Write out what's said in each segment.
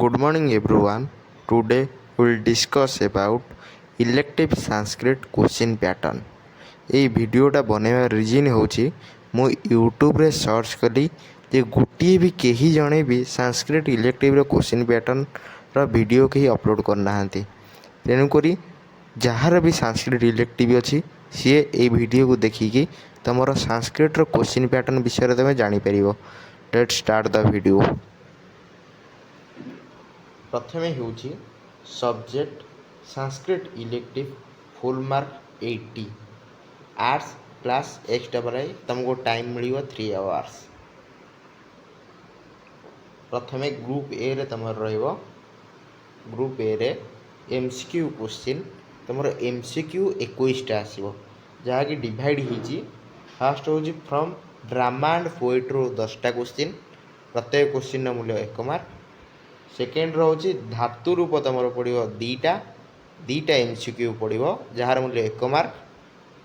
Good morning everyone. Today we'll discuss about elective Sanskrit question pattern. এই ভিডিওটা বনাইବାର reason ହେଉଛି ମୁଁ ୟୁଟ୍ୟୁବରେ ସର୍ଚ୍ଚ କଲି ଯେ ଗୋଟିଏ ବି କେହି ଜଣେ ବି ସାଂସ୍କ୍ରିଟ ଇଲେକ୍ଟିଭର କୋଶ୍ଚିନ୍ ପ୍ୟାଟର୍ନର ଭିଡ଼ିଓ କେହି ଅପଲୋଡ଼ କରିନାହାନ୍ତି। ତେଣୁକରି ଯାହାର ବି ସାଂସ୍କ୍ରିଟ ଇଲେକ୍ଟିଭ୍ ଅଛି ସିଏ ଏଇ ଭିଡ଼ିଓକୁ ଦେଖିକି ତୁମର ସାଂସ୍କ୍ରିଟର କୋଶ୍ଚିନ୍ ପ୍ୟାଟର୍ନ ବିଷୟରେ ତୁମେ ଜାଣିପାରିବ। Let's start the video. प्रथमे होउची subject Sanskrit elective full mark 80 arts class XII तुमको टाइम मिलियो 3 आवर्स। प्रथमे ग्रुप ए रे तुम रहिबो ग्रुप ए रे MCQ क्वेश्चन तुमरो MCQ 21 टा आसीबो जहा कि डिवाइड हिची। फर्स्ट होउची फ्रॉम ड्रामा एंड पोएट्री 10 टा क्वेश्चन प्रत्येक क्वेश्चन मूल्य 1 मार्क। सेकेंड रोचे धातु रूप तुम पड़ो दीटा MCQ पड़ो जार मूल्य 1 मार्क।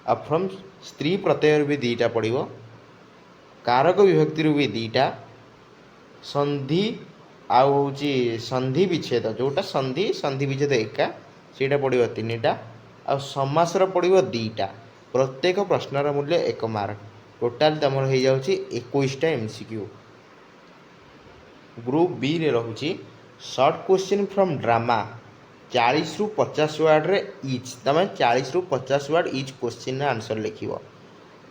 आ फ्रॉम स्त्री प्रत्यय भी दीटा पड़ो कारक विभक्ति भी दीटा संधि आउची संधि विच्छेद जोटा संधि विच्छेद एका सीटा पड़ो 3टा आ समासर पड़ो 2टा प्रत्येक प्रश्नर मूल्य 1 मार्क। टोटाल तुम हो जाऊँगी 21टा MCQ। ग्रुप बी रे रहुची शॉर्ट क्वेश्चन फ्रॉम ड्रामा 40 रु 50 वर्ड रे इच तुम 40 रु 50 वर्ड इच क्वेश्चन आंसर लिखिबो।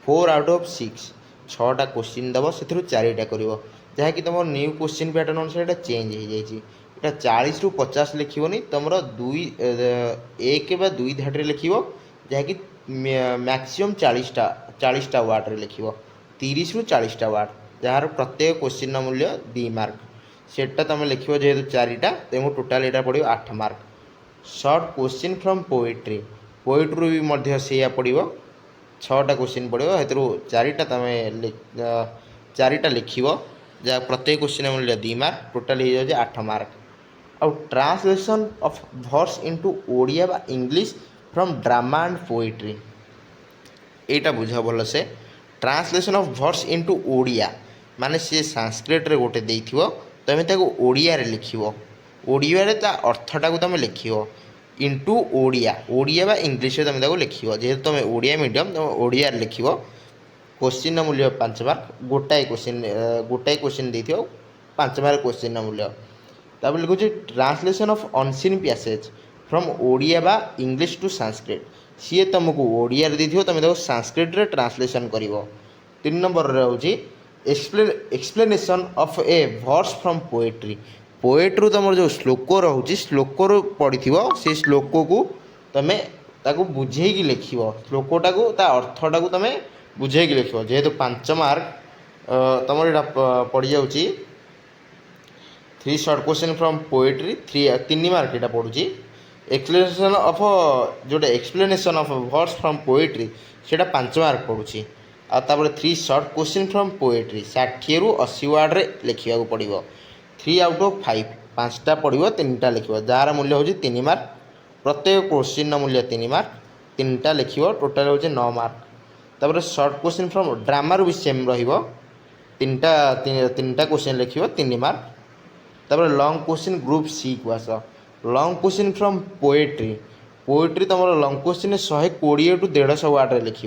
4 आउट ऑफ 6 6टा क्वेश्चन दबो से 4टा करिवो जहा कि तुम न्यू क्वेश्चन पैटर्न अनुसार एटा चेंज हो जाइछि। एटा 40 रु 50 लिखिबोनी तुमरो 1 बा 2 धाटे लिखिबो जहा कि मैक्सिमम 40टा वर्ड रे लिखिबो। 30 रु 40टा वर्ड जार प्रत्येक क्वेश्चन मूल्य 2 मार्क सेटा तुम लिखो जेहेतु 4टा तेमु टोटाल यहाँ पड़ो 8 mark. Short question from poetry भी मध्य से पड़ो 6टा क्वेश्चन पड़ो से 4टा लिख जहाँ प्रत्येक क्वेश्चन मूल्य 2 मार्क टोटाल हो जाए 8 मार्क। आउ translation of words into Odia बा English from drama and poetry एटा बुझ भल से। Translation of words into Odia माने से संस्कृत रे गोटे देइथिवो तुम ताको ओडिया रे लिखिवो ओडिया रे ता अर्थटा को तुम लिखिवो इनटू ओडिया बा इंग्लिश रे तुम ताको लिखिवो जेहेतु तुम ओडिया मीडियम तुम ओडिया रे लिखिवो। क्वेश्चन मूल्य 5 मार्क गोटाए क्वेश्चन देथिवो 5 मार्क क्वेश्चन मूल्य। तापर लिखु translation of unseen passage from Odia बा इंग्लिश टू संस्कृत सी तुमको ओडिया रे देथिवो तुम ताको संस्कृत रे ट्रांसलेशन करिवो। 3 नंबर रे होची explanation of a verse from poetry तुम जो श्लोक रोचे श्लोक पढ़ी से श्लोक को तुम ताकू बुझेगी लिख श्लोकटा को अर्थटा को तुम बुझेगी लिख जेहेतु 5 मार्क तुम यहाँ पड़ जा 3 short question from poetry 3 mark यहाँ पड़ुची। एक्सप्लेनेशन ऑफ जोटा explanation of verse from poetry से 5 मार्क पड़ुची। आपर 3 शॉर्ट क्वेश्चन फ्रॉम पोएट्री 60 रु 80 वर्ड रे लिखा पड़ो 3 आउट ऑफ 5 5टा पड़ो 3टा लिख जार मूल्य हो 3 मार्क प्रत्येक क्वेश्चन मूल्य 3 मार्क 3टा लिख टोटाल हो 9 मार्क। तापर शॉर्ट क्वेश्चन फ्रॉम ड्रामा भी सेम तीनटा क्वेश्चन लिख 3 मार्क। तापर लॉन्ग क्वेश्चन ग्रुप सी को आस लॉन्ग क्वेश्चन फ्रॉम पोएट्री तुम लॉन्ग क्वेश्चन 120 टू 150 वर्ड रे लिख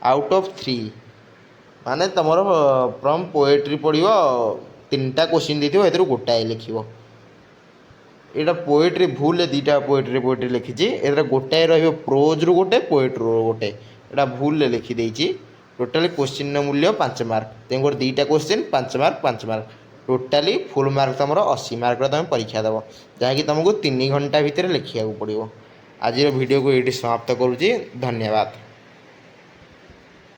आउट ऑफ 3 माने तुम फ्रॉम पोएट्री पढ़ो 3टा क्वेश्चन देती गोटाए लिख यहाँ पोएट्री भूल 2टा पोएट्री लिखी गोटाए रोज रु गोटे पोएट्री रो गोटे यहाँ भूल लिखिदे टोटाली क्वेश्चन मूल्य 5 मार्क तेणुक 2टा question 5 mark 5 mark totally full mark तुम 80 मार्क तुम परीक्षा देव जहाँकि तुमको 3 घंटा भितर लिखा पड़ो। आज वीडियो को ये समाप्त करुँची। धन्यवाद।